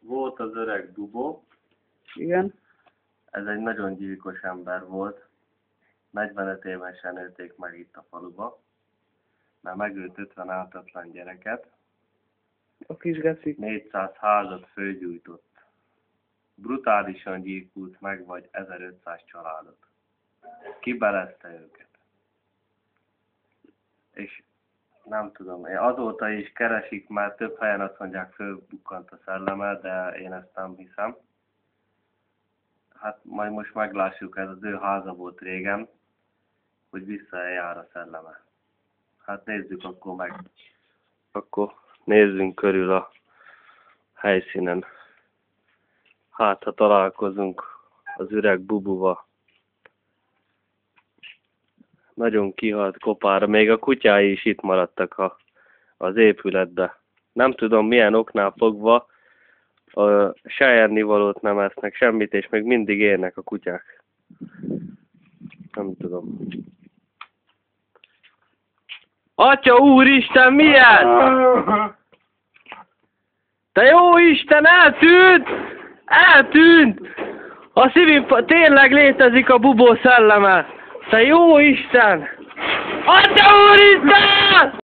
Volt az öreg Bubó. Igen. Ez egy nagyon gyilkos ember volt. 45 évesen ölték meg itt a faluba. Mert megölt 50 ártatlan gyereket. A kis gecik. 400 házat fölgyújtott. Brutálisan gyilkult meg vagy 1500 családot. Kibelezte őket. És nem tudom, azóta is keresik, mert több helyen azt mondják, fölbukkant a szelleme, de én ezt nem hiszem. Hát majd most meglássuk, ez az ő háza volt régen, hogy visszajár a szelleme. Hát nézzük akkor meg. Akkor nézzünk körül a helyszínen. Hát, ha találkozunk az öreg Bubuval. Nagyon kihalt kopára, még a kutyái is itt maradtak az épületbe. Nem tudom milyen oknál fogva, se ennivalót nem esznek, semmit, és még mindig élnek a kutyák. Nem tudom. Atya úristen, mi ez? Te jó Isten, eltűnt! Eltűnt! A szívim, tényleg létezik a Bubó szelleme! Te jó Isten! Atya úristen!